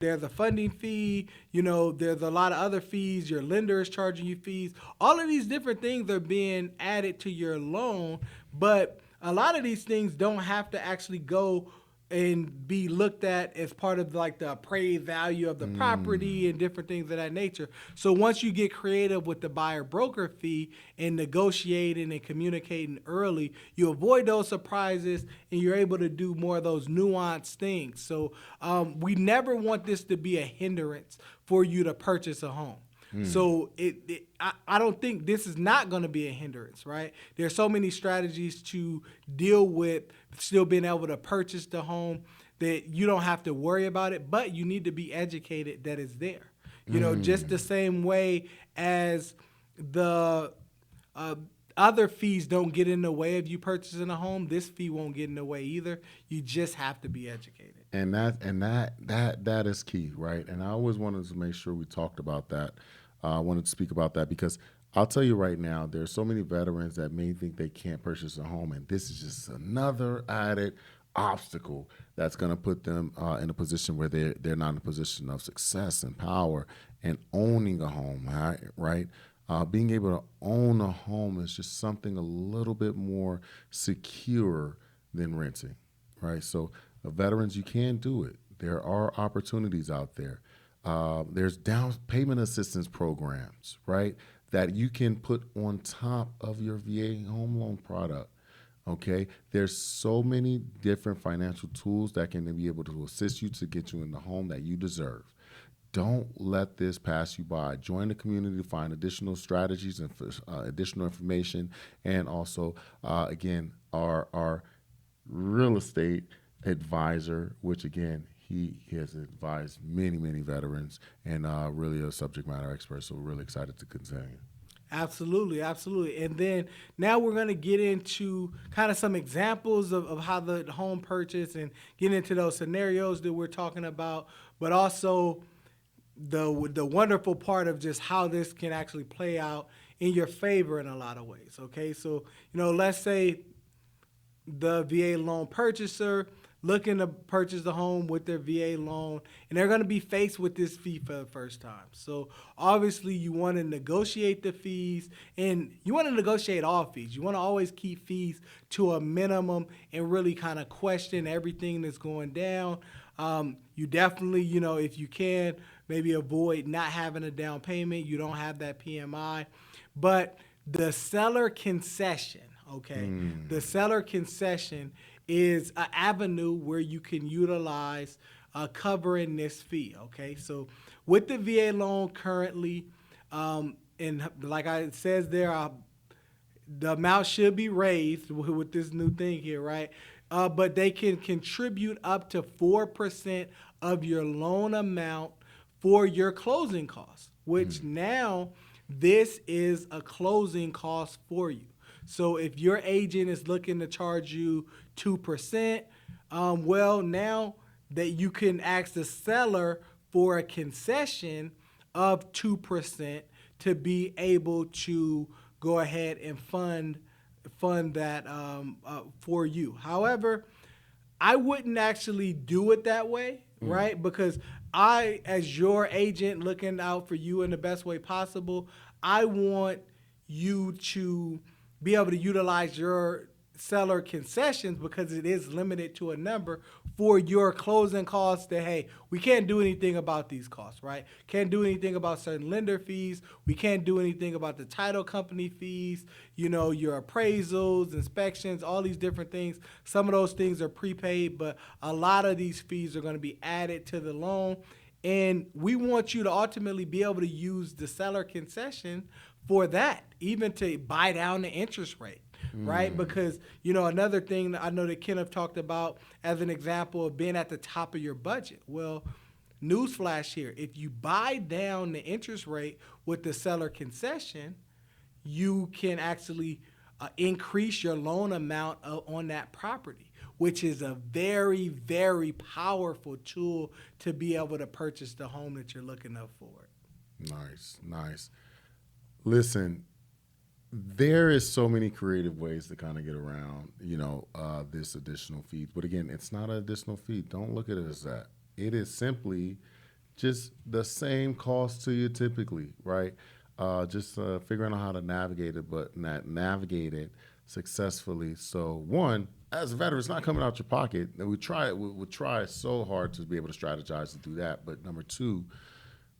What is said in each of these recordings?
there's a funding fee, there's a lot of other fees, your lender is charging you fees. All of these different things are being added to your loan, but a lot of these things don't have to actually go and be looked at as part of like the appraised value of the property and different things of that nature. So once you get creative with the buyer broker fee and negotiating and communicating early, you avoid those surprises and you're able to do more of those nuanced things. So we never want this to be a hindrance for you to purchase a home. So I don't think this is not going to be a hindrance, right? There's so many strategies to deal with still being able to purchase the home that you don't have to worry about it, but you need to be educated that it's there. Just the same way as the other fees don't get in the way of you purchasing a home, this fee won't get in the way either. You just have to be educated. And that is key, right? And I always wanted to make sure we talked about that. I wanted to speak about that because I'll tell you right now, there's so many veterans that may think they can't purchase a home, and this is just another added obstacle that's going to put them in a position where they're not in a position of success and power and owning a home, right? Being able to own a home is just something a little bit more secure than renting, right? So, veterans, you can do it. There are opportunities out there. There's down payment assistance programs, right, that you can put on top of your VA home loan product. Okay, there's so many different financial tools that can be able to assist you to get you in the home that you deserve. Don't let this pass you by. Join the community to find additional strategies and additional information, and also, again, our real estate advisor, which again he has advised many veterans and really a subject matter expert. So we're really excited to continue. Absolutely, absolutely. And then now we're going to get into kind of some examples of how the home purchase and get into those scenarios that we're talking about, but also the wonderful part of just how this can actually play out in your favor in a lot of ways. Okay, so let's say the VA loan purchaser looking to purchase the home with their VA loan, and they're going to be faced with this fee for the first time. So obviously you want to negotiate the fees, and you want to negotiate all fees. You want to always keep fees to a minimum and really kind of question everything that's going down. You definitely, if you can, maybe avoid not having a down payment. You don't have that PMI. But the seller concession, okay? The seller concession is an avenue where you can utilize covering this fee, okay? So with the VA loan currently, and like I says there, the amount should be raised with this new thing here, right? But they can contribute up to 4% of your loan amount for your closing costs, which now this is a closing cost for you. So if your agent is looking to charge you 2%, well, now that you can ask the seller for a concession of 2% to be able to go ahead and fund that for you. However, I wouldn't actually do it that way, right? Because I, as your agent looking out for you in the best way possible, I want you to be able to utilize your seller concessions because it is limited to a number for your closing costs that, hey, we can't do anything about these costs, right? Can't do anything about certain lender fees. We can't do anything about the title company fees, your appraisals, inspections, all these different things. Some of those things are prepaid, but a lot of these fees are going to be added to the loan. And we want you to ultimately be able to use the seller concession for that, even to buy down the interest rate, right? Because, another thing that I know that Kenneth talked about as an example of being at the top of your budget. Well, newsflash here, if you buy down the interest rate with the seller concession, you can actually increase your loan amount on that property, which is a very, very powerful tool to be able to purchase the home that you're looking up for. Nice. Listen, there is so many creative ways to kind of get around, this additional fee. But again, it's not an additional fee. Don't look at it as that. It is simply just the same cost to you typically, right? Just figuring out how to navigate it, but not navigate it successfully. So one, as a veteran, it's not coming out your pocket. And we try it. We try so hard to be able to strategize to do that. But number two,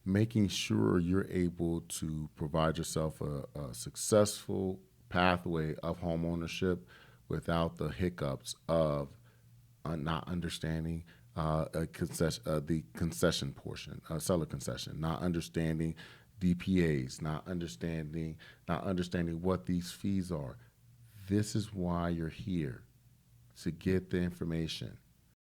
making sure you're able to provide yourself a successful pathway of home ownership without the hiccups of not understanding the concession portion, seller concession, not understanding DPAs, not understanding what these fees are. This is why you're here, to get the information.